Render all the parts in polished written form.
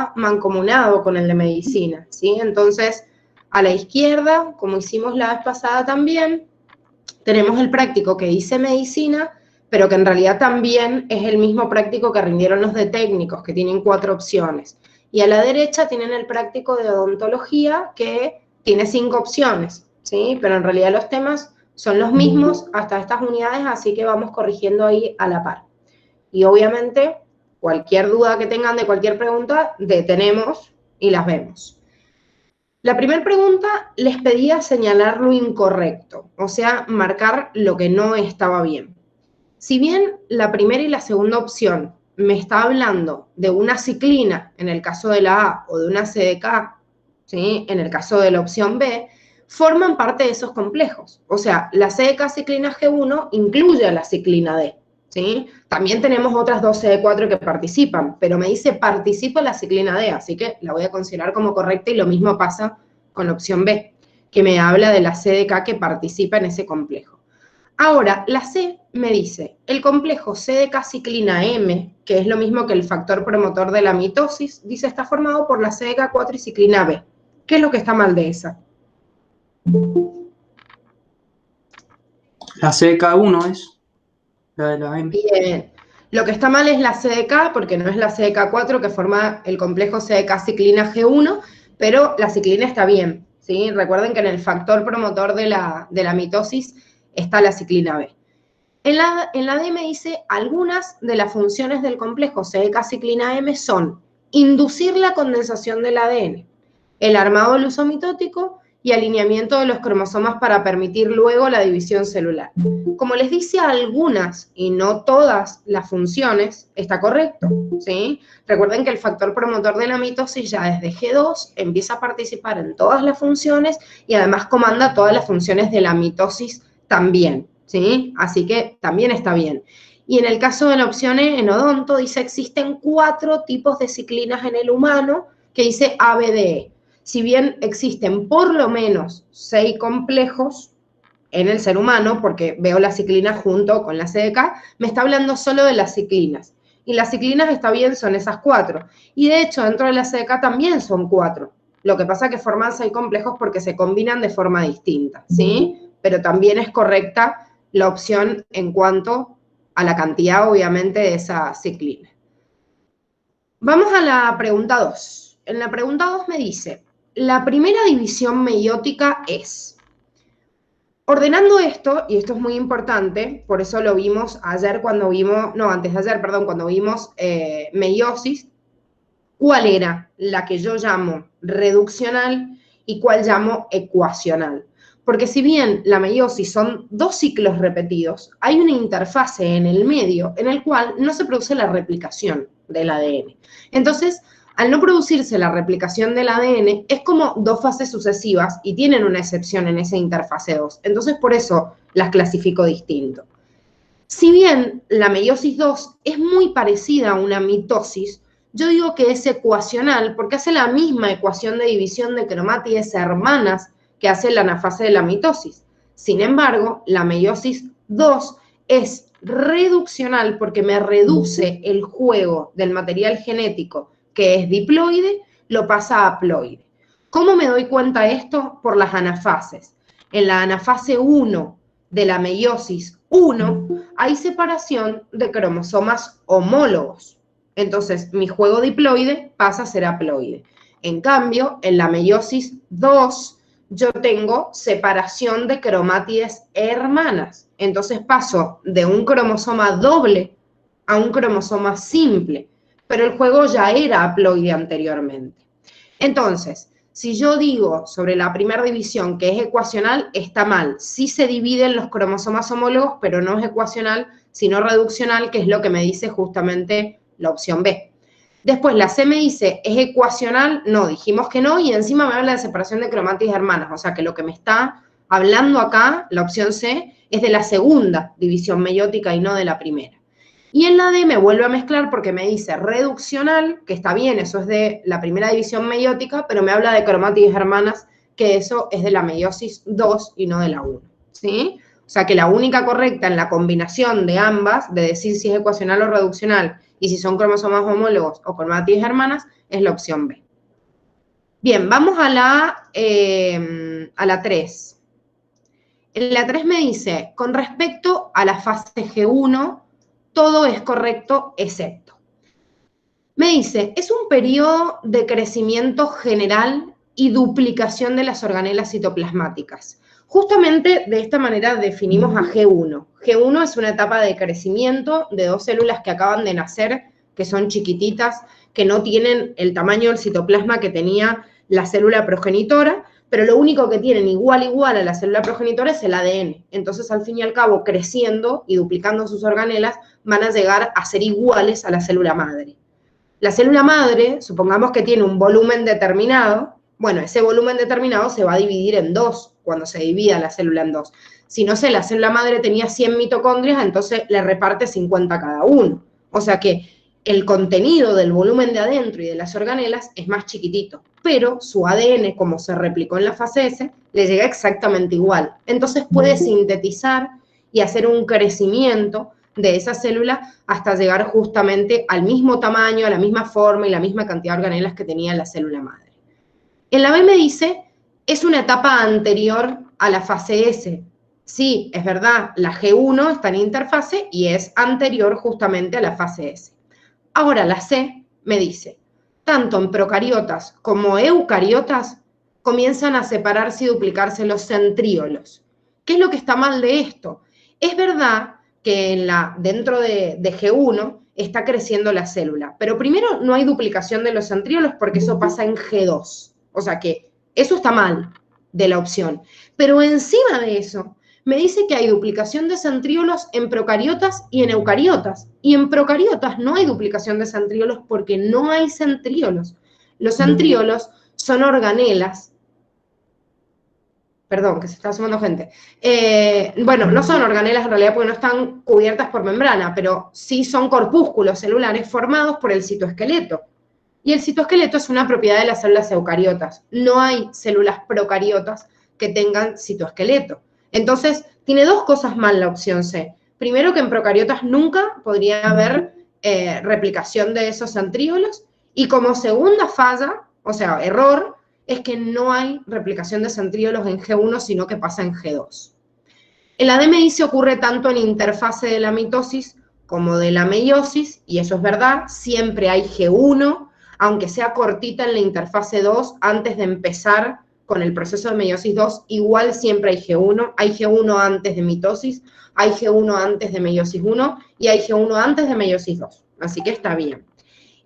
está mancomunado con el de medicina, ¿sí? Entonces, a la izquierda, como hicimos la vez pasada también, tenemos el práctico que dice medicina, pero que en realidad también es el mismo práctico que rindieron los de técnicos, que tienen 4 opciones. Y a la derecha tienen el práctico de odontología, que tiene 5 opciones, ¿sí? Pero en realidad los temas son los mismos hasta estas unidades, así que vamos corrigiendo ahí a la par. Y obviamente, cualquier duda que tengan de cualquier pregunta, detenemos y las vemos. La primera pregunta les pedía señalar lo incorrecto, o sea, marcar lo que no estaba bien. Si bien la primera y la segunda opción me está hablando de una ciclina en el caso de la A o de una CDK, ¿sí? En el caso de la opción B, forman parte de esos complejos. O sea, la CDK ciclina G1 incluye a la ciclina D, ¿sí? También tenemos otras 2 CD4 que participan, pero me dice participa la ciclina D, así que la voy a considerar como correcta y lo mismo pasa con la opción B, que me habla de la CDK que participa en ese complejo. Ahora, la C me dice, el complejo CDK ciclina M, que es lo mismo que el factor promotor de la mitosis, dice, está formado por la CDK4 y ciclina B. ¿Qué es lo que está mal de esa? La CDK1 es la de la M. Bien. Lo que está mal es la CDK, porque no es la CDK4 que forma el complejo CDK ciclina G1, pero la ciclina está bien, ¿sí? Recuerden que en el factor promotor de la mitosis está la ciclina B. En la D me dice, algunas de las funciones del complejo CDK ciclina M son inducir la condensación del ADN, el armado lusomitotico y alineamiento de los cromosomas para permitir luego la división celular. Como les dice, algunas y no todas las funciones, está correcto, ¿sí? Recuerden que el factor promotor de la mitosis ya desde G2 empieza a participar en todas las funciones y además comanda todas las funciones de la mitosis también, ¿sí? Así que también está bien. Y en el caso de la opción E, en odonto, dice existen 4 tipos de ciclinas en el humano, que dice ABDE. Si bien existen por lo menos 6 complejos en el ser humano, porque veo la ciclina junto con la CDK, me está hablando solo de las ciclinas. Y las ciclinas, está bien, son esas 4. Y de hecho, dentro de la CDK también son 4. Lo que pasa es que forman 6 complejos porque se combinan de forma distinta, ¿sí? Pero también es correcta la opción en cuanto a la cantidad, obviamente, de esa ciclina. Vamos a la pregunta 2. En la pregunta 2 me dice, la primera división meiótica es... Ordenando esto, y esto es muy importante, por eso lo vimos ayer cuando vimos, no, antes de ayer, perdón, cuando vimos meiosis, ¿cuál era la que yo llamo reduccional y cuál llamo ecuacional? Porque si bien la meiosis son 2 ciclos repetidos, hay una interfase en el medio en el cual no se produce la replicación del ADN. Entonces, al no producirse la replicación del ADN, es como 2 fases sucesivas y tienen una excepción en esa interfase 2. Entonces, por eso las clasifico distinto. Si bien la meiosis 2 es muy parecida a una mitosis, yo digo que es ecuacional porque hace la misma ecuación de división de cromátides hermanas que hace la anafase de la mitosis. Sin embargo, la meiosis 2 es reduccional porque me reduce el juego del material genético que es diploide, lo pasa a haploide. ¿Cómo me doy cuenta de esto? Por las anafases. En la anafase 1 de la meiosis 1 hay separación de cromosomas homólogos. Entonces, mi juego diploide pasa a ser haploide. En cambio, en la meiosis 2, yo tengo separación de cromátides hermanas. Entonces paso de un cromosoma doble a un cromosoma simple, pero el juego ya era haploide anteriormente. Entonces, si yo digo sobre la primera división que es ecuacional, está mal. Sí se dividen los cromosomas homólogos, pero no es ecuacional, sino reduccional, que es lo que me dice justamente la opción B. Después, la C me dice, ¿es ecuacional? No, dijimos que no, y encima me habla de separación de cromátides hermanas, o sea que lo que me está hablando acá, la opción C, es de la segunda división meiótica y no de la primera. Y en la D me vuelve a mezclar porque me dice reduccional, que está bien, eso es de la primera división meiótica, pero me habla de cromátides hermanas, que eso es de la meiosis 2 y no de la 1, ¿sí? O sea que la única correcta en la combinación de ambas, de decir si es ecuacional o reduccional, Y si son cromosomas homólogos o cromátides hermanas, es la opción B. Bien, vamos a la 3. En la 3 me dice, con respecto a la fase G1, todo es correcto excepto. Me dice, es un periodo de crecimiento general y duplicación de las organelas citoplasmáticas. Justamente de esta manera definimos a G1. G1 es una etapa de crecimiento de 2 células que acaban de nacer, que son chiquititas, que no tienen el tamaño del citoplasma que tenía la célula progenitora, pero lo único que tienen igual a la célula progenitora es el ADN. Entonces, al fin y al cabo, creciendo y duplicando sus organelas, van a llegar a ser iguales a la célula madre. La célula madre, supongamos que tiene un volumen determinado, bueno, ese volumen determinado se va a dividir en 2 cuando se divida la célula en 2. Si no sé, la célula madre tenía 100 mitocondrias, entonces le reparte 50 a cada uno. O sea que el contenido del volumen de adentro y de las organelas es más chiquitito, pero su ADN, como se replicó en la fase S, le llega exactamente igual. Entonces puede sintetizar y hacer un crecimiento de esa célula hasta llegar justamente al mismo tamaño, a la misma forma y la misma cantidad de organelas que tenía la célula madre. En la B me dice, es una etapa anterior a la fase S. Sí, es verdad, la G1 está en interfase y es anterior justamente a la fase S. Ahora la C me dice, tanto en procariotas como eucariotas comienzan a separarse y duplicarse los centríolos. ¿Qué es lo que está mal de esto? Es verdad que dentro de G1 está creciendo la célula, pero primero no hay duplicación de los centríolos porque eso pasa en G2. O sea que eso está mal de la opción. Pero encima de eso, me dice que hay duplicación de centríolos en procariotas y en eucariotas. Y en procariotas no hay duplicación de centríolos porque no hay centríolos. Los centríolos son organelas. Perdón, que se está sumando gente. Bueno, no son organelas en realidad porque no están cubiertas por membrana, pero sí son corpúsculos celulares formados por el citoesqueleto. Y el citoesqueleto es una propiedad de las células eucariotas. No hay células procariotas que tengan citoesqueleto. Entonces, tiene 2 cosas mal la opción C. Primero, que en procariotas nunca podría haber replicación de esos centríolos. Y como segunda falla, o sea, error, es que no hay replicación de centríolos en G1, sino que pasa en G2. En la D me dice ocurre tanto en interfase de la mitosis como de la meiosis, y eso es verdad, siempre hay G1, aunque sea cortita en la interfase 2, antes de empezar con el proceso de meiosis 2, igual siempre hay G1 antes de mitosis, hay G1 antes de meiosis 1 y hay G1 antes de meiosis 2, así que está bien.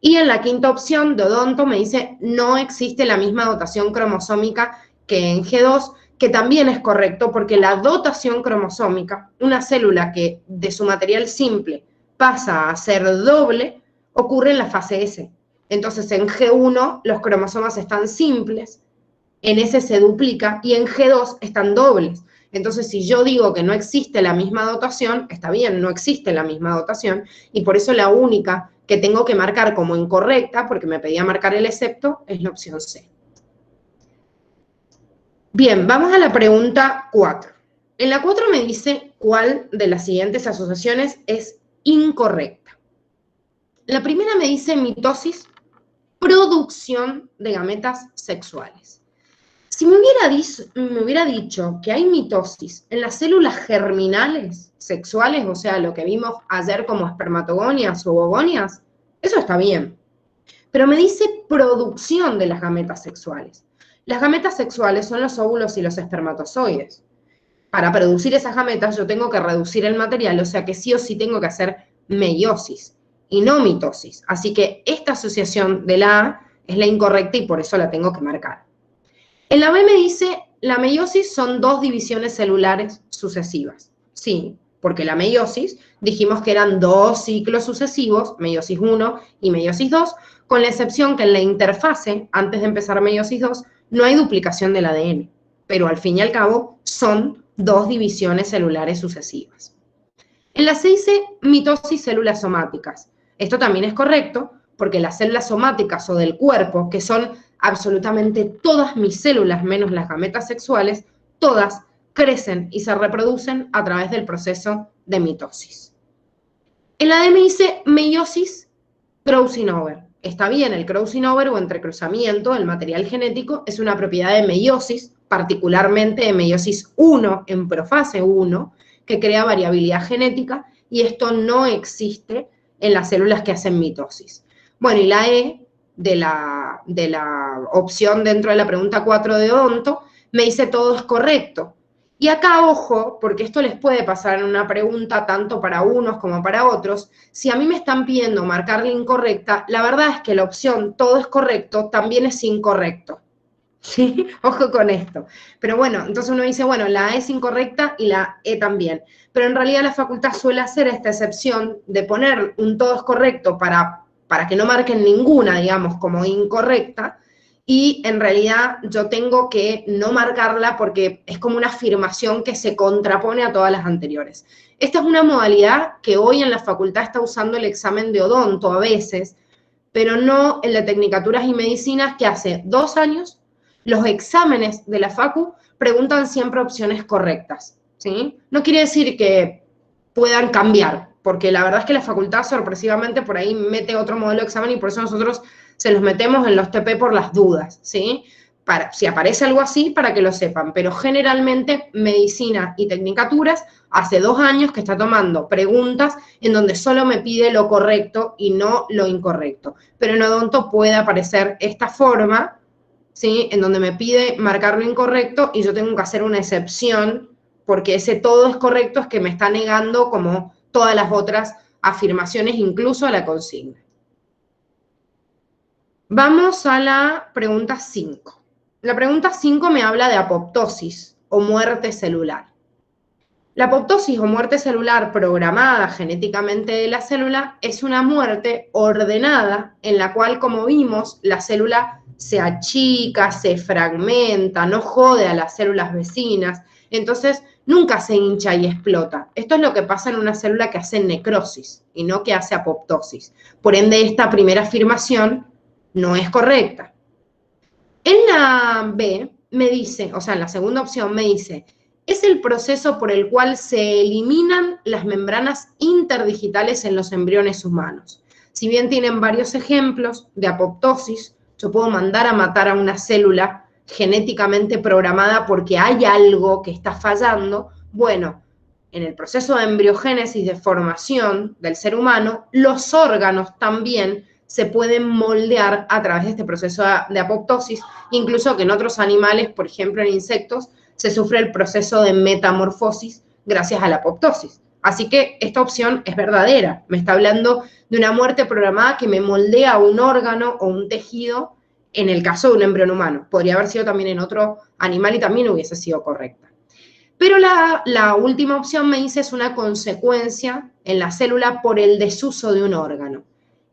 Y en la quinta opción de odonto me dice no existe la misma dotación cromosómica que en G2, que también es correcto porque la dotación cromosómica, una célula que de su material simple pasa a ser doble, ocurre en la fase S. Entonces en G1 los cromosomas están simples, en S se duplica y en G2 están dobles. Entonces si yo digo que no existe la misma dotación, está bien, no existe la misma dotación y por eso la única que tengo que marcar como incorrecta, porque me pedía marcar el excepto, es la opción C. Bien, vamos a la pregunta 4. En la 4 me dice cuál de las siguientes asociaciones es incorrecta. La primera me dice mitosis, producción de gametas sexuales. Si me hubiera dicho que hay mitosis en las células germinales sexuales, o sea, lo que vimos ayer como espermatogonias o ovogonias, eso está bien. Pero me dice producción de las gametas sexuales. Las gametas sexuales son los óvulos y los espermatozoides. Para producir esas gametas yo tengo que reducir el material, o sea que sí o sí tengo que hacer meiosis y no mitosis. Así que esta asociación de la A es la incorrecta y por eso la tengo que marcar. En la B me dice, la meiosis son 2 divisiones celulares sucesivas. Sí, porque la meiosis dijimos que eran 2 ciclos sucesivos, meiosis 1 y meiosis 2, con la excepción que en la interfase, antes de empezar meiosis 2, no hay duplicación del ADN, pero al fin y al cabo son 2 divisiones celulares sucesivas. En la C dice mitosis células somáticas. Esto también es correcto, porque las células somáticas o del cuerpo, que son absolutamente todas mis células menos las gametas sexuales, todas crecen y se reproducen a través del proceso de mitosis. En la D me dice meiosis Crossing over. Está bien, el crossing over o entrecruzamiento del material genético es una propiedad de meiosis, particularmente de meiosis 1 en profase 1, que crea variabilidad genética, y esto no existe en las células que hacen mitosis. Bueno, y la E de la opción dentro de la pregunta 4 de Odonto me dice todo es correcto. Y acá, ojo, porque esto les puede pasar en una pregunta tanto para unos como para otros, si a mí me están pidiendo marcar la incorrecta, la verdad es que la opción todo es correcto también es incorrecto. ¿Sí? Ojo con esto. Pero bueno, entonces uno dice, bueno, la A es incorrecta y la E también. Pero en realidad la facultad suele hacer esta excepción de poner un todo es correcto para que no marquen ninguna, digamos, como incorrecta, y en realidad yo tengo que no marcarla porque es como una afirmación que se contrapone a todas las anteriores. Esta es una modalidad que hoy en la facultad está usando el examen de odonto a veces, pero no el de tecnicaturas y medicinas, que hace 2 años los exámenes de la facu preguntan siempre opciones correctas, ¿sí? No quiere decir que puedan cambiar, porque la verdad es que la facultad sorpresivamente por ahí mete otro modelo de examen y por eso nosotros se los metemos en los TP por las dudas, ¿sí? Si aparece algo así, para que lo sepan, pero generalmente medicina y tecnicaturas hace 2 años que está tomando preguntas en donde solo me pide lo correcto y no lo incorrecto. Pero en odonto puede aparecer esta forma, ¿sí? En donde me pide marcar lo incorrecto y yo tengo que hacer una excepción porque ese todo es correcto es que me está negando como todas las otras afirmaciones, incluso a la consigna. Vamos a la pregunta 5. La pregunta 5 me habla de apoptosis o muerte celular. La apoptosis o muerte celular programada genéticamente de la célula es una muerte ordenada en la cual, como vimos, la célula se achica, se fragmenta, no jode a las células vecinas, entonces nunca se hincha y explota. Esto es lo que pasa en una célula que hace necrosis y no que hace apoptosis. Por ende, esta primera afirmación no es correcta. En la B me dice, o sea, en la segunda opción me dice, es el proceso por el cual se eliminan las membranas interdigitales en los embriones humanos. Si bien tienen varios ejemplos de apoptosis, yo puedo mandar a matar a una célula genéticamente programada porque hay algo que está fallando. Bueno, en el proceso de embriogénesis, de formación del ser humano, los órganos también se pueden moldear a través de este proceso de apoptosis, incluso que en otros animales, por ejemplo en insectos, se sufre el proceso de metamorfosis gracias a la apoptosis. Así que esta opción es verdadera. Me está hablando de una muerte programada que me moldea un órgano o un tejido en el caso de un embrión humano. Podría haber sido también en otro animal y también hubiese sido correcta. Pero la última opción me dice es una consecuencia en la célula por el desuso de un órgano.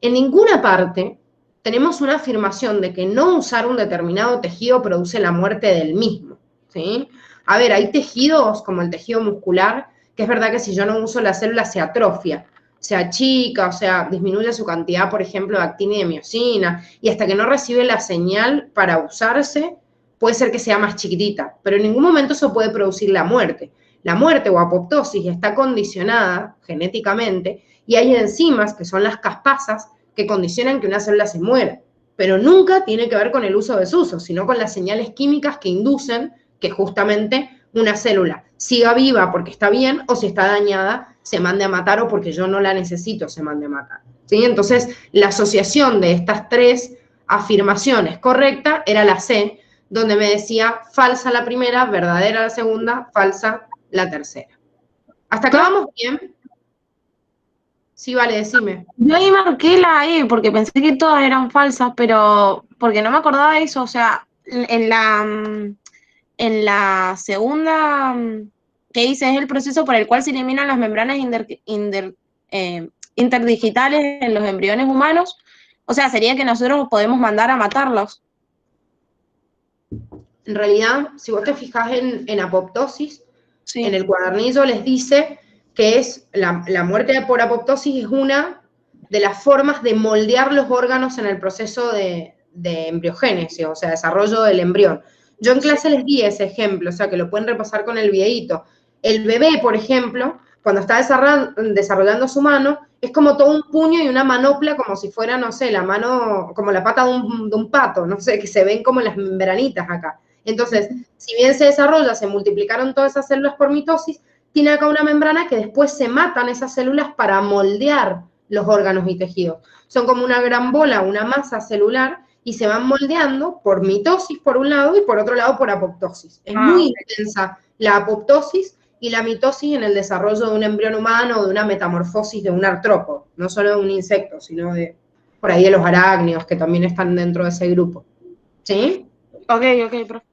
En ninguna parte tenemos una afirmación de que no usar un determinado tejido produce la muerte del mismo, ¿sí? A ver, hay tejidos como el tejido muscular, que es verdad que si yo no uso la célula se atrofia, se achica, o sea, disminuye su cantidad, por ejemplo, de actina y de miosina, y hasta que no recibe la señal para usarse, puede ser que sea más chiquitita, pero en ningún momento eso puede producir la muerte. La muerte o apoptosis está condicionada genéticamente y hay enzimas, que son las caspasas, que condicionan que una célula se muera, pero nunca tiene que ver con el uso o desuso, sino con las señales químicas que inducen que justamente una célula siga viva porque está bien o si está dañada se mande a matar o porque yo no la necesito se mande a matar, ¿sí? Entonces, la asociación de estas 3 afirmaciones correcta era la C, donde me decía falsa la primera, verdadera la segunda, falsa la tercera. ¿Hasta acá vamos bien? Sí, vale, decime. Yo ahí marqué la E porque pensé que todas eran falsas, pero porque no me acordaba de eso. O sea, en la segunda que dice es el proceso por el cual se eliminan las membranas interdigitales en los embriones humanos. O sea, sería que nosotros podemos mandar a matarlos. En realidad, si vos te fijás en apoptosis, Sí. en el cuadernillo les dice que es la muerte por apoptosis es una de las formas de moldear los órganos en el proceso de embriogénesis, o sea, desarrollo del embrión. Yo en clase les di ese ejemplo, o sea, que lo pueden repasar con el videíto. El bebé, por ejemplo, Cuando está desarrollando su mano, es como todo un puño y una manopla, como si fuera, no sé, la mano, como la pata de un pato, no sé, que se ven como las membranitas acá. Entonces, si bien se desarrolla, se multiplicaron todas esas células por mitosis, tiene acá una membrana que después se matan esas células para moldear los órganos y tejidos. Son como una gran bola, una masa celular, y se van moldeando por mitosis por un lado y por otro lado por apoptosis. Es muy intensa la apoptosis y la mitosis en el desarrollo de un embrión humano o de una metamorfosis de un artrópodo, no solo de un insecto, sino de por ahí de los arácnidos que también están dentro de ese grupo. ¿Sí? Ok, profe.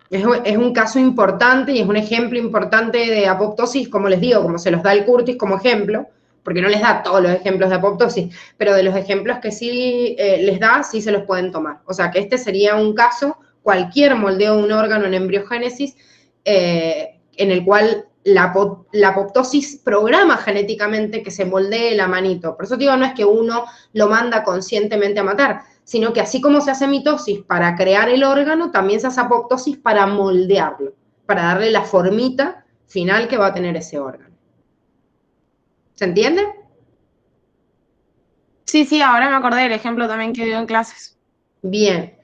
Es un caso importante y es un ejemplo importante de apoptosis, como les digo, como se los da el Curtis como ejemplo, porque no les da todos los ejemplos de apoptosis, pero de los ejemplos que sí les da, sí se los pueden tomar. O sea que este sería un caso, cualquier moldeo de un órgano en embriogénesis, en el cual la apoptosis programa genéticamente que se moldee la manito. Por eso digo, no es que uno lo manda conscientemente a matar, sino que así como se hace mitosis para crear el órgano, también se hace apoptosis para moldearlo, para darle la formita final que va a tener ese órgano. ¿Se entiende? Sí, ahora me acordé del ejemplo también que dio en clases. Bien.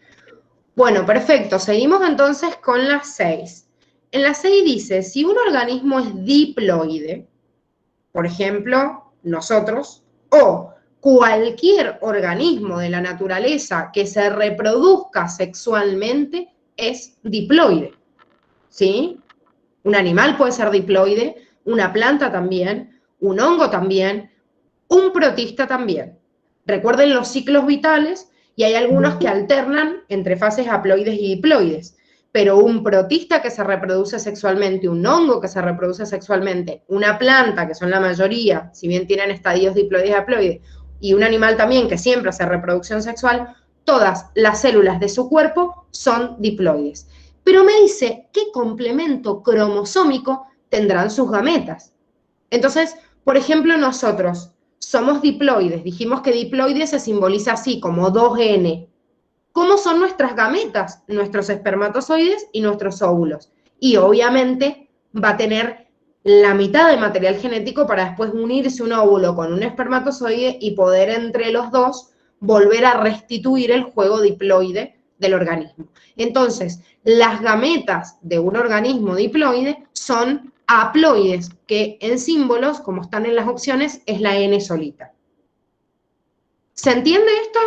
Bueno, perfecto. Seguimos entonces con la 6. En la 6 dice, si un organismo es diploide, por ejemplo, nosotros, o cualquier organismo de la naturaleza que se reproduzca sexualmente es diploide, ¿sí? Un animal puede ser diploide, una planta también, un hongo también, un protista también. Recuerden los ciclos vitales y hay algunos que alternan entre fases haploides y diploides, pero un protista que se reproduce sexualmente, un hongo que se reproduce sexualmente, una planta, que son la mayoría, si bien tienen estadios diploides y haploides, y un animal también que siempre hace reproducción sexual, todas las células de su cuerpo son diploides. Pero me dice qué complemento cromosómico tendrán sus gametas. Entonces, por ejemplo, nosotros somos diploides. Dijimos que diploide se simboliza así, como 2N. ¿Cómo son nuestras gametas? Nuestros espermatozoides y nuestros óvulos. Y obviamente va a tener la mitad de material genético para después unirse un óvulo con un espermatozoide y poder entre los dos volver a restituir el juego diploide del organismo. Entonces, las gametas de un organismo diploide son haploides, que en símbolos, como están en las opciones, es la N solita. ¿Se entiende esto?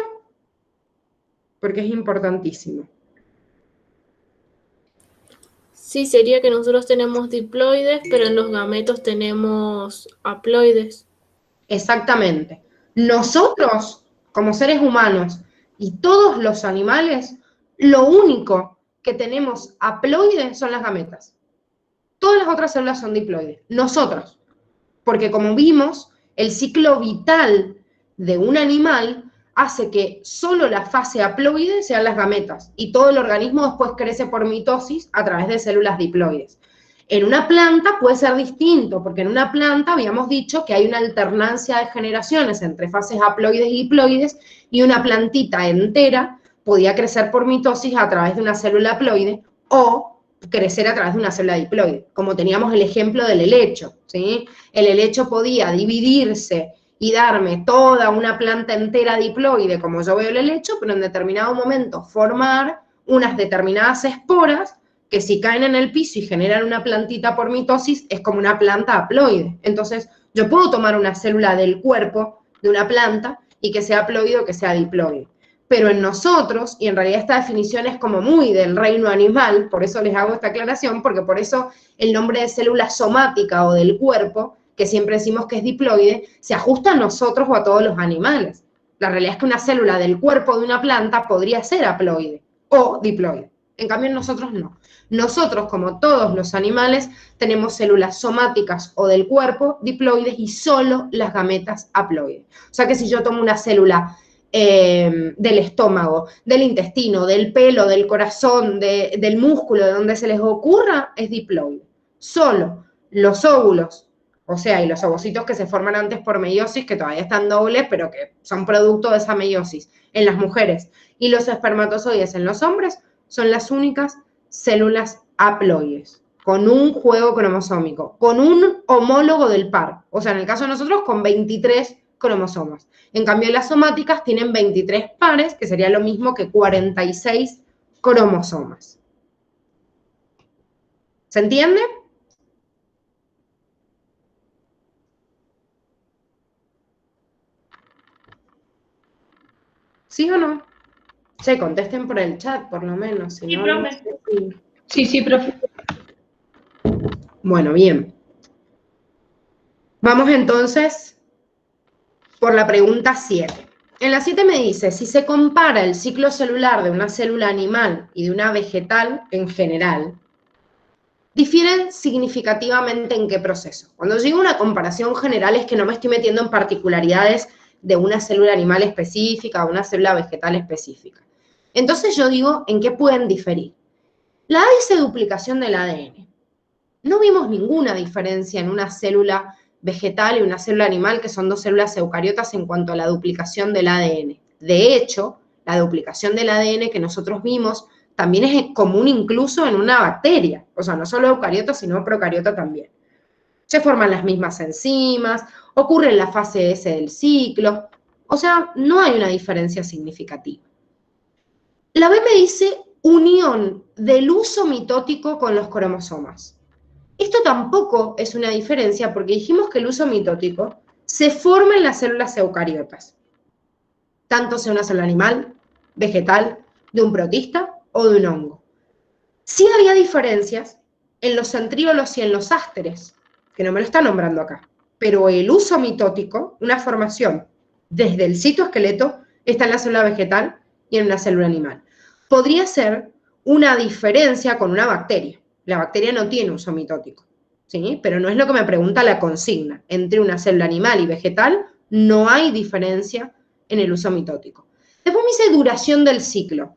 Porque es importantísimo. Sí, sería que nosotros tenemos diploides, pero en los gametos tenemos haploides. Exactamente. Nosotros, como seres humanos y todos los animales, lo único que tenemos haploides son las gametas. Todas las otras células son diploides. Nosotros, porque como vimos, el ciclo vital de un animal hace que solo la fase haploide sean las gametas y todo el organismo después crece por mitosis a través de células diploides. En una planta puede ser distinto, porque en una planta habíamos dicho que hay una alternancia de generaciones entre fases haploides y diploides, y una plantita entera podía crecer por mitosis a través de una célula haploide o crecer a través de una célula diploide, como teníamos el ejemplo del helecho, ¿sí? El helecho podía dividirse y darme toda una planta entera diploide, como yo veo el helecho, pero en determinado momento formar unas determinadas esporas que si caen en el piso y generan una plantita por mitosis, es como una planta haploide. Entonces, yo puedo tomar una célula del cuerpo de una planta y que sea haploide o que sea diploide. Pero en nosotros, y en realidad esta definición es como muy del reino animal, por eso les hago esta aclaración, porque por eso el nombre de célula somática o del cuerpo, que siempre decimos que es diploide, se ajusta a nosotros o a todos los animales. La realidad es que una célula del cuerpo de una planta podría ser haploide o diploide. En cambio, nosotros no. Nosotros, como todos los animales, tenemos células somáticas o del cuerpo diploides y solo las gametas haploides. O sea que si yo tomo una célula del estómago, del intestino, del pelo, del corazón, del músculo, de donde se les ocurra, es diploide. Solo los óvulos, o sea, y los ovocitos que se forman antes por meiosis, que todavía están dobles, pero que son producto de esa meiosis en las mujeres, y los espermatozoides en los hombres, son las únicas células haploides, con un juego cromosómico, con un homólogo del par. O sea, en el caso de nosotros, con 23 cromosomas. En cambio, las somáticas tienen 23 pares, que sería lo mismo que 46 cromosomas. ¿Se entiende? ¿Sí o no? Che, contesten por el chat, por lo menos. Si Sí, no, profe. no sé si... Sí, profe. Bueno, bien. Vamos entonces por la pregunta 7. En la 7 me dice, si se compara el ciclo celular de una célula animal y de una vegetal en general, difieren significativamente en qué proceso. Cuando digo una comparación general es que no me estoy metiendo en particularidades de una célula animal específica o una célula vegetal específica. Entonces yo digo, ¿en qué pueden diferir? La A dice duplicación del ADN. No vimos ninguna diferencia en una célula vegetal y una célula animal, que son dos células eucariotas en cuanto a la duplicación del ADN. De hecho, la duplicación del ADN que nosotros vimos también es común incluso en una bacteria. O sea, no solo eucariota, sino procariota también. Se forman las mismas enzimas, ocurre en la fase S del ciclo. O sea, no hay una diferencia significativa. La B me dice unión del uso mitótico con los cromosomas. Esto tampoco es una diferencia porque dijimos que el uso mitótico se forma en las células eucariotas, tanto sea una célula animal, vegetal, de un protista o de un hongo. Sí había diferencias en los centríolos y en los ásteres, que no me lo está nombrando acá, pero el uso mitótico, una formación desde el citoesqueleto, está en la célula vegetal y en una célula animal. Podría ser una diferencia con una bacteria. La bacteria no tiene uso mitótico, ¿sí? Pero no es lo que me pregunta la consigna. Entre una célula animal y vegetal no hay diferencia en el uso mitótico. Después me dice duración del ciclo.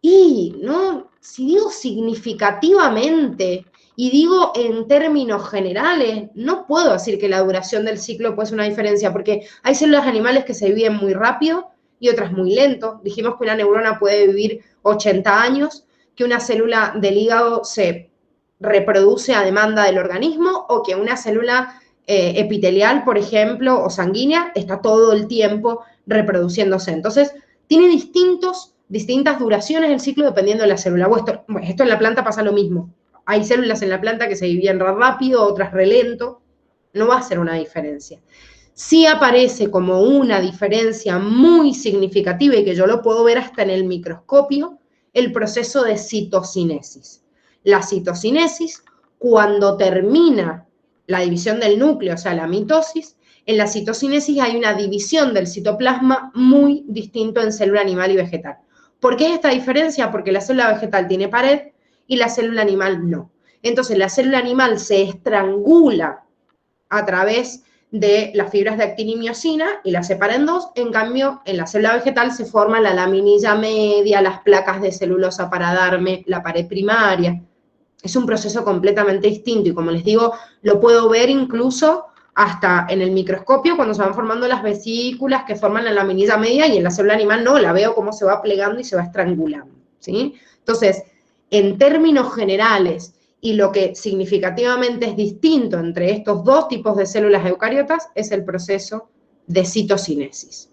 Y, ¿no? Si digo significativamente y digo en términos generales, no puedo decir que la duración del ciclo puede ser una diferencia, porque hay células animales que se dividen muy rápido y otras muy lento. Dijimos que una neurona puede vivir 80 años, que una célula del hígado se reproduce a demanda del organismo, o que una célula epitelial, por ejemplo, o sanguínea, está todo el tiempo reproduciéndose. Entonces, tiene distintas duraciones el ciclo dependiendo de la célula. Esto en la planta pasa lo mismo. Hay células en la planta que se dividen rápido, otras lento. No va a ser una diferencia. Sí aparece como una diferencia muy significativa y que yo lo puedo ver hasta en el microscopio, el proceso de citocinesis. La citocinesis, cuando termina la división del núcleo, o sea, la mitosis, en la citocinesis hay una división del citoplasma muy distinto en célula animal y vegetal. ¿Por qué es esta diferencia? Porque la célula vegetal tiene pared y la célula animal no. Entonces, la célula animal se estrangula a través de las fibras de actina y miosina y la separa en dos. En cambio, en la célula vegetal se forma la laminilla media, las placas de celulosa para darme la pared primaria. Es un proceso completamente distinto y, como les digo, lo puedo ver incluso hasta en el microscopio cuando se van formando las vesículas que forman la laminilla media, y en la célula animal no, la veo cómo se va plegando y se va estrangulando, ¿sí? Entonces, en términos generales, y lo que significativamente es distinto entre estos dos tipos de células eucariotas es el proceso de citocinesis.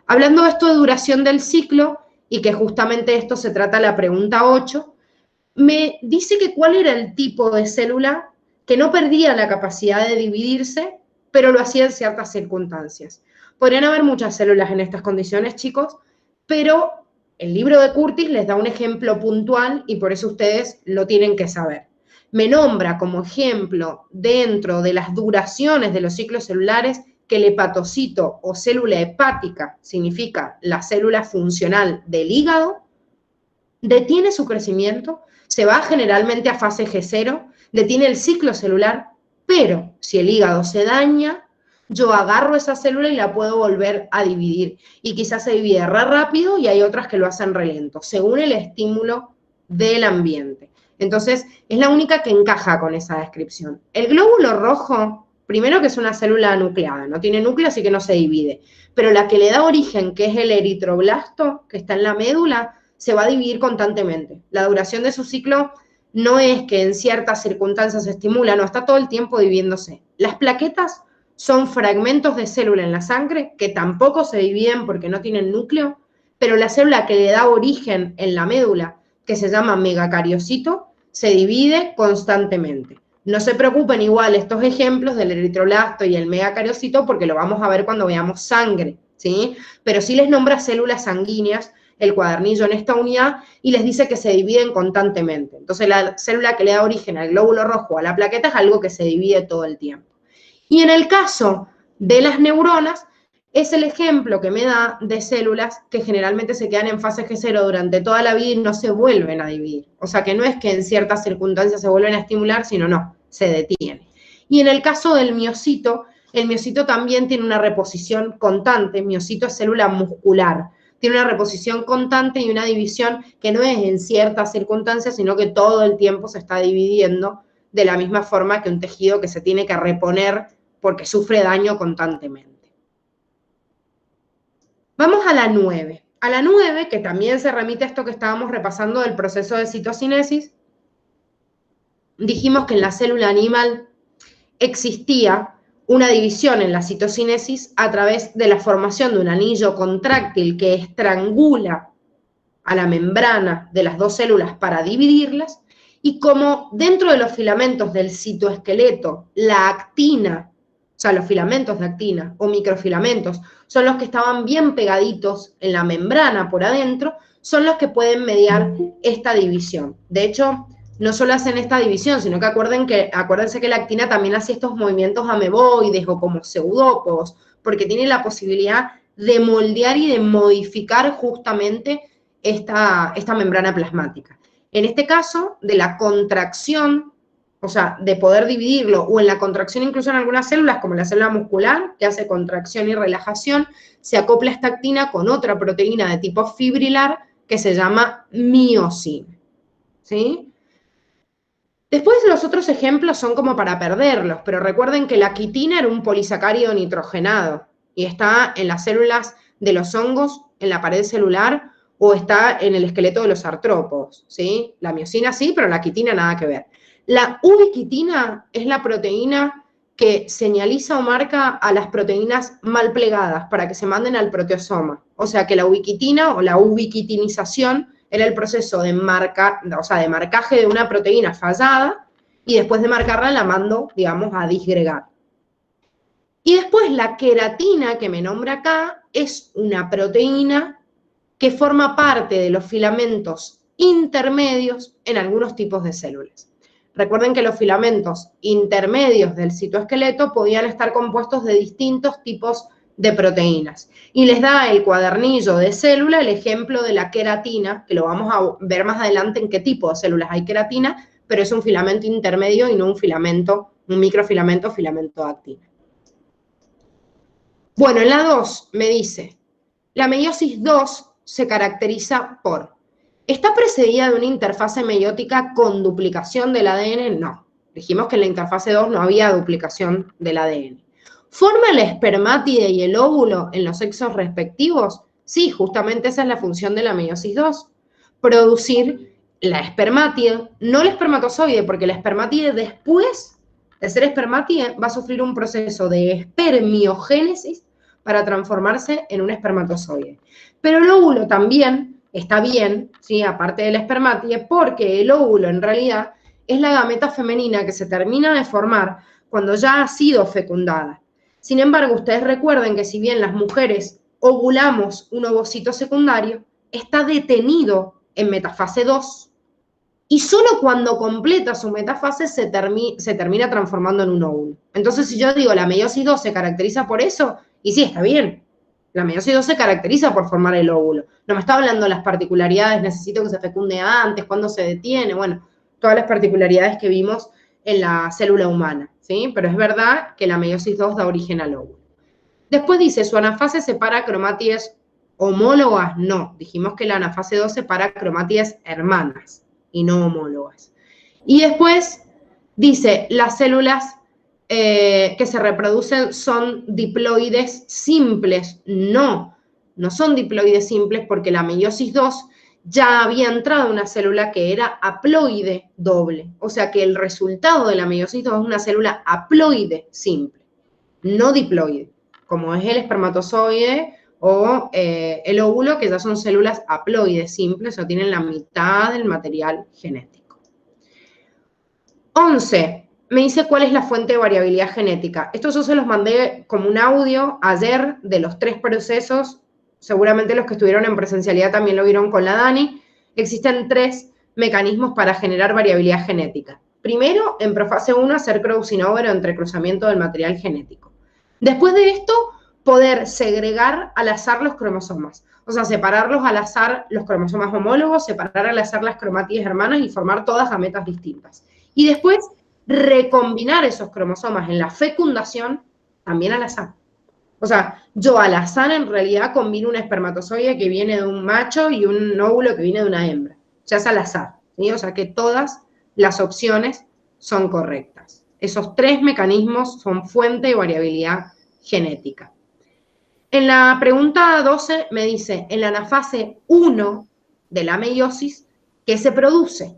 Hablando de esto de duración del ciclo, y que justamente esto se trata la pregunta 8, me dice que cuál era el tipo de célula que no perdía la capacidad de dividirse, pero lo hacía en ciertas circunstancias. Podrían haber muchas células en estas condiciones, chicos, pero el libro de Curtis les da un ejemplo puntual y por eso ustedes lo tienen que saber. Me nombra como ejemplo dentro de las duraciones de los ciclos celulares que el hepatocito o célula hepática, significa la célula funcional del hígado, detiene su crecimiento, se va generalmente a fase G0, detiene el ciclo celular, pero si el hígado se daña, yo agarro esa célula y la puedo volver a dividir. Y quizás se divide rápido y hay otras que lo hacen lento, según el estímulo del ambiente. Entonces, es la única que encaja con esa descripción. El glóbulo rojo, primero que es una célula nucleada, no tiene núcleo, así que no se divide. Pero la que le da origen, que es el eritroblasto, que está en la médula, se va a dividir constantemente. La duración de su ciclo no es que en ciertas circunstancias se estimula, no, está todo el tiempo dividiéndose. Las plaquetas son fragmentos de célula en la sangre que tampoco se dividen porque no tienen núcleo, pero la célula que le da origen en la médula, que se llama megacariocito, se divide constantemente. No se preocupen igual estos ejemplos del eritroblasto y el megacariocito porque lo vamos a ver cuando veamos sangre, ¿sí? Pero sí les nombra células sanguíneas el cuadernillo en esta unidad y les dice que se dividen constantemente. Entonces la célula que le da origen al glóbulo rojo o a la plaqueta es algo que se divide todo el tiempo. Y en el caso de las neuronas, es el ejemplo que me da de células que generalmente se quedan en fase G0 durante toda la vida y no se vuelven a dividir. O sea que no es que en ciertas circunstancias se vuelven a estimular, sino no, se detiene. Y en el caso del miocito, el miocito también tiene una reposición constante. El miocito es célula muscular. Tiene una reposición constante y una división que no es en ciertas circunstancias, sino que todo el tiempo se está dividiendo de la misma forma que un tejido que se tiene que reponer porque sufre daño constantemente. Vamos a la 9. A la 9, que también se remite a esto que estábamos repasando del proceso de citocinesis, dijimos que en la célula animal existía una división en la citocinesis a través de la formación de un anillo contráctil que estrangula a la membrana de las dos células para dividirlas, y como dentro de los filamentos del citoesqueleto, la actina, o sea, los filamentos de actina o microfilamentos, son los que estaban bien pegaditos en la membrana por adentro, son los que pueden mediar esta división. De hecho, no solo hacen esta división, sino que acuérdense que la actina también hace estos movimientos ameboides o como pseudópodos, porque tiene la posibilidad de moldear y de modificar justamente esta membrana plasmática. En este caso, de la contracción, o sea, de poder dividirlo, o en la contracción incluso en algunas células, como la célula muscular, que hace contracción y relajación, se acopla esta actina con otra proteína de tipo fibrilar que se llama miosina, ¿sí? Después los otros ejemplos son como para perderlos, pero recuerden que la quitina era un polisacárido nitrogenado y está en las células de los hongos, en la pared celular, o está en el esqueleto de los artrópodos, ¿sí? La miosina sí, pero la quitina nada que ver. La ubiquitina es la proteína que señaliza o marca a las proteínas mal plegadas para que se manden al proteosoma. O sea que la ubiquitina o la ubiquitinización era el proceso de marcaje de una proteína fallada y después de marcarla la mando, digamos, a disgregar. Y después la queratina que me nombra acá es una proteína que forma parte de los filamentos intermedios en algunos tipos de células. Recuerden que los filamentos intermedios del citoesqueleto podían estar compuestos de distintos tipos de proteínas. Y les da el cuadernillo de célula el ejemplo de la queratina, que lo vamos a ver más adelante en qué tipo de células hay queratina, pero es un filamento intermedio y no un microfilamento, filamento de actina. Bueno, en la 2 me dice, la meiosis 2 se caracteriza por, ¿está precedida de una interfase meiótica con duplicación del ADN? No. Dijimos que en la interfase 2 no había duplicación del ADN. ¿Forma la espermátide y el óvulo en los sexos respectivos? Sí, justamente esa es la función de la meiosis 2. Producir la espermátide, no el espermatozoide, porque la espermátide después de ser espermátide va a sufrir un proceso de espermiogénesis para transformarse en un espermatozoide. Pero el óvulo también está bien, ¿sí? Aparte de la espermátide, porque el óvulo en realidad es la gameta femenina que se termina de formar cuando ya ha sido fecundada. Sin embargo, ustedes recuerden que si bien las mujeres ovulamos un ovocito secundario, está detenido en metafase 2 y solo cuando completa su metafase se termina transformando en un óvulo. Entonces, si yo digo la meiosis 2 se caracteriza por eso, y sí, está bien. La meiosis 2 se caracteriza por formar el óvulo. No me está hablando de las particularidades, necesito que se fecunde antes, cuándo se detiene, bueno, todas las particularidades que vimos en la célula humana, ¿sí? Pero es verdad que la meiosis 2 da origen al óvulo. Después dice, ¿su anafase separa cromátides homólogas? No, dijimos que la anafase 2 separa cromátides hermanas y no homólogas. Y después dice, las células que se reproducen son diploides simples. No, no son diploides simples porque la meiosis 2 ya había entrado una célula que era haploide doble. O sea que el resultado de la meiosis 2 es una célula haploide simple, no diploide, como es el espermatozoide o el óvulo, que ya son células haploides simples o tienen la mitad del material genético. 11. Me dice cuál es la fuente de variabilidad genética. Esto yo se los mandé como un audio ayer de los 3 procesos. Seguramente los que estuvieron en presencialidad también lo vieron con la Dani. Existen 3 mecanismos para generar variabilidad genética. Primero, en profase 1, hacer crossing over o entrecruzamiento del material genético. Después de esto, poder segregar al azar los cromosomas. O sea, separarlos al azar los cromosomas homólogos, separar al azar las cromátides hermanas y formar todas gametas distintas. Y después, recombinar esos cromosomas en la fecundación también al azar. O sea, yo al azar en realidad combino un espermatozoide que viene de un macho y un óvulo que viene de una hembra. Ya es al azar, ¿sí? O sea que todas las opciones son correctas. Esos 3 mecanismos son fuente de variabilidad genética. En la pregunta 12 me dice, en la anafase 1 de la meiosis, ¿qué se produce?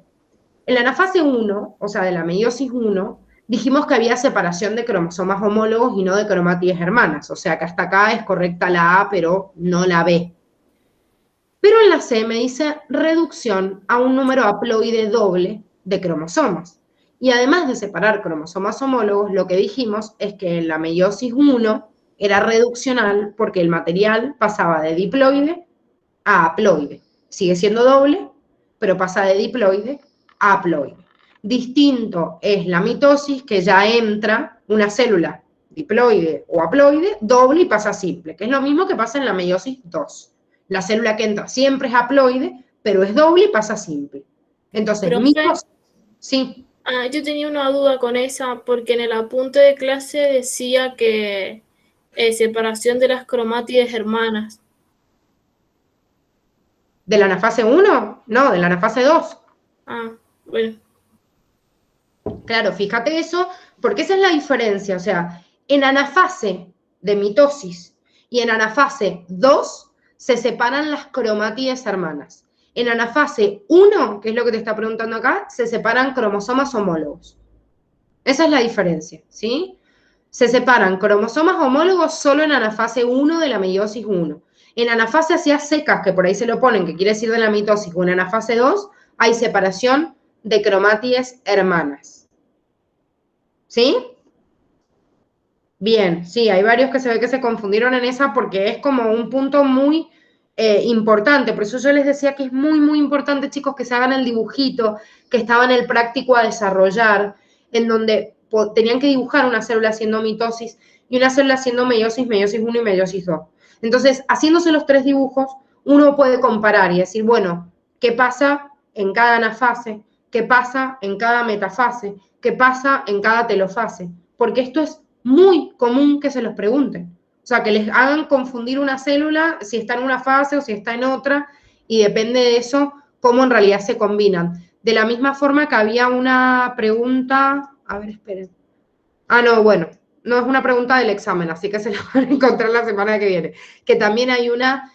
En la anafase 1, o sea, de la meiosis 1, dijimos que había separación de cromosomas homólogos y no de cromátides hermanas, o sea que hasta acá es correcta la A, pero no la B. Pero en la C me dice reducción a un número haploide doble de cromosomas. Y además de separar cromosomas homólogos, lo que dijimos es que en la meiosis 1 era reduccional porque el material pasaba de diploide a haploide. Sigue siendo doble, pero pasa de diploide a haploide. Distinto es la mitosis, que ya entra una célula diploide o haploide, doble y pasa simple, que es lo mismo que pasa en la meiosis 2. La célula que entra siempre es haploide, pero es doble y pasa simple. Entonces, mitosis, sí. Yo tenía una duda con esa, porque en el apunte de clase decía que separación de las cromátides hermanas. ¿De la anafase 1? No, de la anafase 2. Ah, bueno. Claro, fíjate eso, porque esa es la diferencia. O sea, en anafase de mitosis y en anafase 2 se separan las cromátides hermanas. En anafase 1, que es lo que te está preguntando acá, se separan cromosomas homólogos. Esa es la diferencia, ¿sí? Se separan cromosomas homólogos solo en anafase 1 de la meiosis 1. En anafase hacia secas, que por ahí se lo ponen, que quiere decir de la mitosis, o en anafase 2, hay separación de cromátides hermanas. ¿Sí? Bien, sí, hay varios que se ve que se confundieron en esa porque es como un punto muy importante. Por eso yo les decía que es muy, muy importante, chicos, que se hagan el dibujito que estaba en el práctico a desarrollar, en donde tenían que dibujar una célula haciendo mitosis y una célula haciendo meiosis, meiosis 1 y meiosis 2. Entonces, haciéndose los 3 dibujos, uno puede comparar y decir, bueno, ¿qué pasa en cada anafase? ¿Qué pasa en cada metafase? ¿Qué pasa en cada telofase? Porque esto es muy común que se los pregunten. O sea, que les hagan confundir una célula si está en una fase o si está en otra, y depende de eso cómo en realidad se combinan. De la misma forma que había una pregunta, a ver, esperen. Ah, no, bueno, no es una pregunta del examen, así que se la van a encontrar la semana que viene. Que también hay una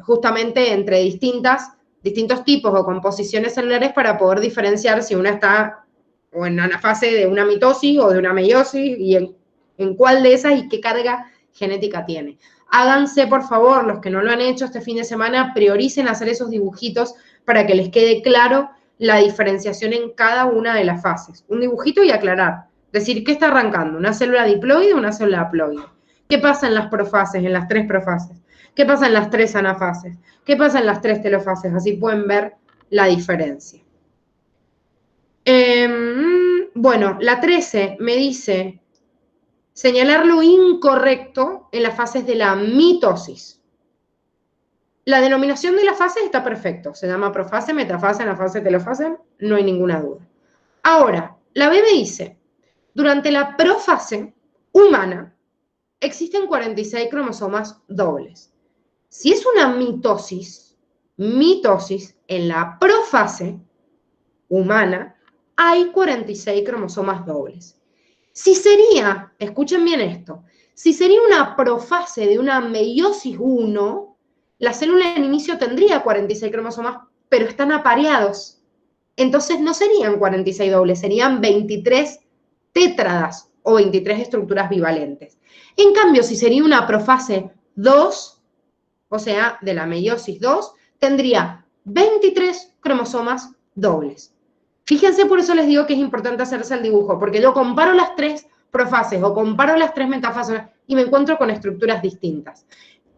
justamente entre distintos tipos o composiciones celulares para poder diferenciar si una está o en una fase de una mitosis o de una meiosis y en cuál de esas y qué carga genética tiene. Háganse, por favor, los que no lo han hecho este fin de semana, prioricen hacer esos dibujitos para que les quede claro la diferenciación en cada una de las fases. Un dibujito y aclarar. Decir, ¿qué está arrancando? ¿Una célula diploide o una célula haploide? ¿Qué pasa en las profases, en las 3 profases? ¿Qué pasa en las 3 anafases? ¿Qué pasa en las 3 telofases? Así pueden ver la diferencia. Bueno, la 13 me dice señalar lo incorrecto en las fases de la mitosis. La denominación de las fases está perfecto. Se llama profase, metafase, anafase, telofase. No hay ninguna duda. Ahora, la B me dice, durante la profase humana existen 46 cromosomas dobles. Si es una mitosis en la profase humana, hay 46 cromosomas dobles. Si sería, escuchen bien esto, si sería una profase de una meiosis 1, la célula en inicio tendría 46 cromosomas, pero están apareados. Entonces no serían 46 dobles, serían 23 tétradas o 23 estructuras bivalentes. En cambio, si sería una profase 2, o sea, de la meiosis 2, tendría 23 cromosomas dobles. Fíjense, por eso les digo que es importante hacerse el dibujo, porque yo comparo las 3 profases o comparo las 3 metafases y me encuentro con estructuras distintas.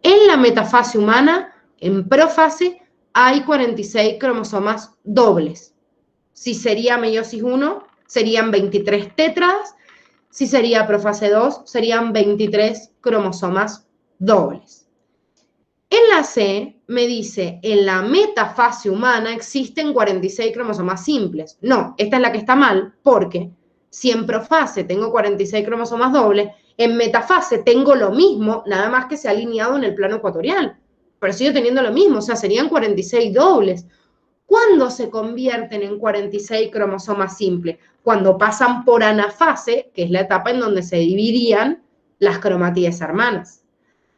En la metafase humana, en profase, hay 46 cromosomas dobles. Si sería meiosis 1, serían 23 tétradas. Si sería profase 2, serían 23 cromosomas dobles. En la C me dice, en la metafase humana existen 46 cromosomas simples. No, esta es la que está mal, porque si en profase tengo 46 cromosomas dobles, en metafase tengo lo mismo, nada más que se ha alineado en el plano ecuatorial. Pero sigo teniendo lo mismo, o sea, serían 46 dobles. ¿Cuándo se convierten en 46 cromosomas simples? Cuando pasan por anafase, que es la etapa en donde se dividirían las cromátides hermanas.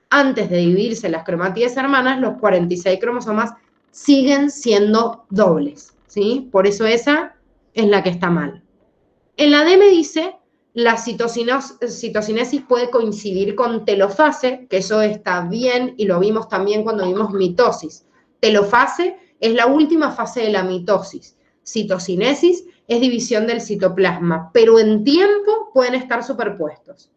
Antes de dividirse las cromátides hermanas, los 46 cromosomas siguen siendo dobles, ¿sí? Por eso esa es la que está mal. En la D me dice, la citocinesis puede coincidir con telofase, que eso está bien y lo vimos también cuando vimos mitosis. Telofase es la última fase de la mitosis. Citocinesis es división del citoplasma, pero en tiempo pueden estar superpuestos.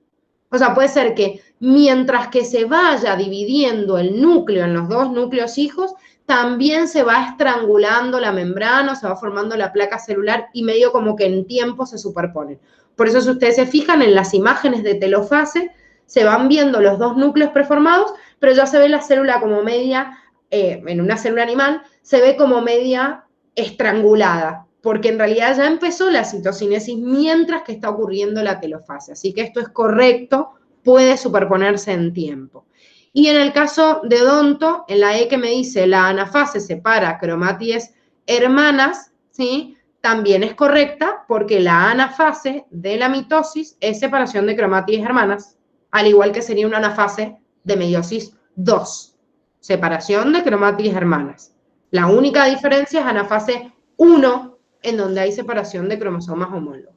O sea, puede ser que mientras que se vaya dividiendo el núcleo en los dos núcleos hijos, también se va estrangulando la membrana, se va formando la placa celular y medio como que en tiempo se superponen. Por eso si ustedes se fijan en las imágenes de telofase, se van viendo los dos núcleos preformados, pero ya se ve la célula como media, en una célula animal, se ve como media estrangulada, porque en realidad ya empezó la citocinesis mientras que está ocurriendo la telofase. Así que esto es correcto, puede superponerse en tiempo. Y en el caso de odonto, en la E que me dice la anafase separa cromátides hermanas, ¿sí? También es correcta porque la anafase de la mitosis es separación de cromátides hermanas, al igual que sería una anafase de meiosis 2, separación de cromátides hermanas. La única diferencia es anafase 1, en donde hay separación de cromosomas homólogos.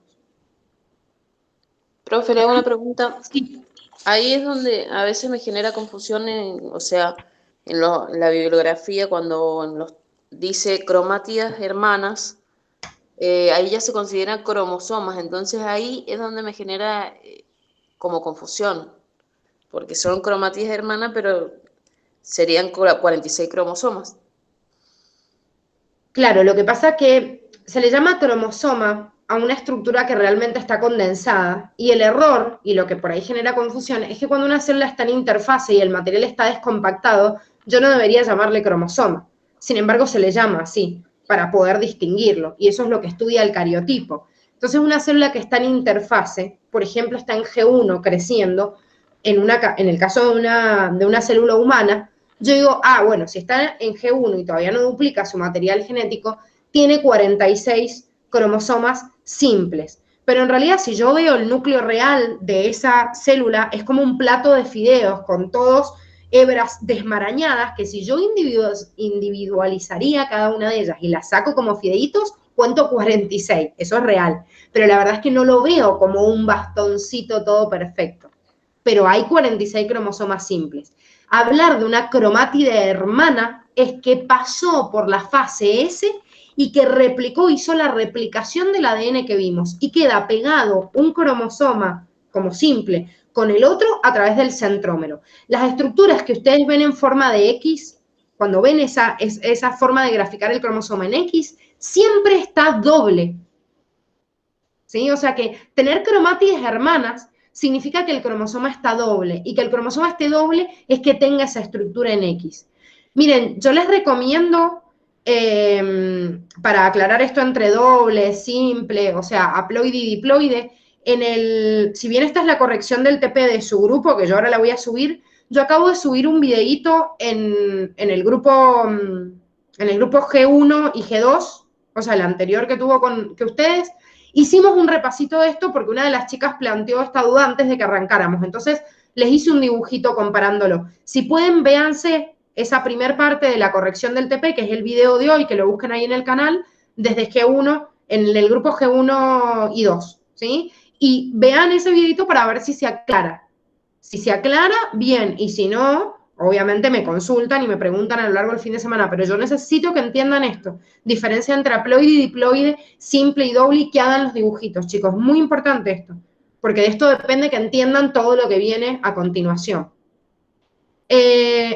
Profe, le hago una pregunta. Sí. Ahí es donde a veces me genera confusión, o sea, en la bibliografía cuando dice cromátidas hermanas, ahí ya se consideran cromosomas, entonces ahí es donde me genera como confusión, porque son cromátidas hermanas, pero serían 46 cromosomas. Claro, lo que pasa es que se le llama cromosoma a una estructura que realmente está condensada, y el error, y lo que por ahí genera confusión, es que cuando una célula está en interfase y el material está descompactado, yo no debería llamarle cromosoma. Sin embargo, se le llama así, para poder distinguirlo, y eso es lo que estudia el cariotipo. Entonces, una célula que está en interfase, por ejemplo, está en G1 creciendo, en el caso de una célula humana, yo digo, bueno, si está en G1 y todavía no duplica su material genético, tiene 46 cromosomas simples. Pero en realidad, si yo veo el núcleo real de esa célula, es como un plato de fideos con todos hebras desmarañadas, que si yo individualizaría cada una de ellas y las saco como fideitos, cuento 46, eso es real. Pero la verdad es que no lo veo como un bastoncito todo perfecto. Pero hay 46 cromosomas simples. Hablar de una cromátide hermana es que pasó por la fase S y que hizo la replicación del ADN que vimos y queda pegado un cromosoma como simple con el otro a través del centrómero. Las estructuras que ustedes ven en forma de X, cuando ven esa forma de graficar el cromosoma en X, siempre está doble. ¿Sí? O sea que tener cromátides hermanas significa que el cromosoma está doble, y que el cromosoma esté doble es que tenga esa estructura en X. Miren, yo les recomiendo, para aclarar esto entre doble, simple, o sea, haploide y diploide, si bien esta es la corrección del TP de su grupo, que yo ahora la voy a subir, yo acabo de subir un videíto en el grupo G1 y G2, o sea, el anterior que tuvo que ustedes. Hicimos un repasito de esto porque una de las chicas planteó esta duda antes de que arrancáramos. Entonces, les hice un dibujito comparándolo. Si pueden, véanse esa primer parte de la corrección del TP, que es el video de hoy, que lo busquen ahí en el canal, desde G1, en el grupo G1 y 2, ¿sí? Y vean ese videito para ver si se aclara. Si se aclara, bien, y si no, obviamente me consultan y me preguntan a lo largo del fin de semana, pero yo necesito que entiendan esto. Diferencia entre haploide y diploide, simple y doble, y que hagan los dibujitos, chicos. Muy importante esto, porque de esto depende que entiendan todo lo que viene a continuación.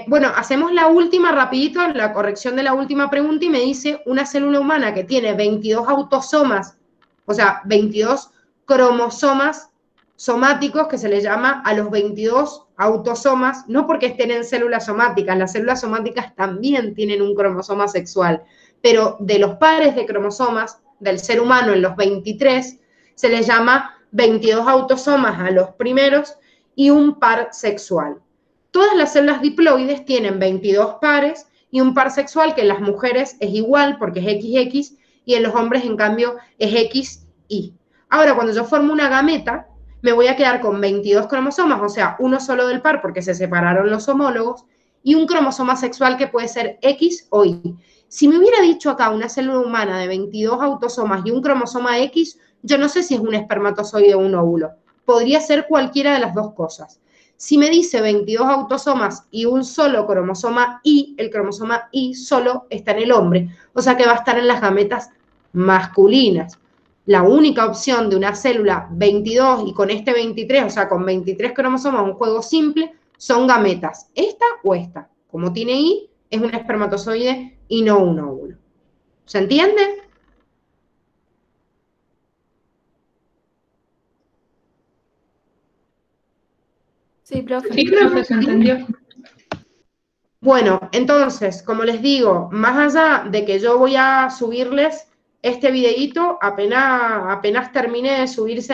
Bueno, hacemos la última rapidito, la corrección de la última pregunta, y me dice una célula humana que tiene 22 autosomas, o sea, 22 cromosomas somáticos, que se le llama a los 22 autosomas, no porque estén en células somáticas, las células somáticas también tienen un cromosoma sexual, pero de los pares de cromosomas del ser humano en los 23, se les llama 22 autosomas a los primeros y un par sexual. Todas las células diploides tienen 22 pares y un par sexual que en las mujeres es igual porque es XX y en los hombres, en cambio, es XY. Ahora, cuando yo formo una gameta, me voy a quedar con 22 cromosomas, o sea, uno solo del par porque se separaron los homólogos, y un cromosoma sexual que puede ser X o Y. Si me hubiera dicho acá una célula humana de 22 autosomas y un cromosoma X, yo no sé si es un espermatozoide o un óvulo. Podría ser cualquiera de las dos cosas. Si me dice 22 autosomas y un solo cromosoma Y, el cromosoma Y solo está en el hombre, o sea que va a estar en las gametas masculinas. La única opción de una célula 22 y con este 23, o sea, con 23 cromosomas, un juego simple, son gametas, esta o esta. Como tiene Y, es un espermatozoide y no un óvulo. ¿Se entiende? Sí, profe. Sí, profe, se entendió. Bueno, entonces, como les digo, más allá de que yo voy a subirles este videíto, apenas termine de subirse en el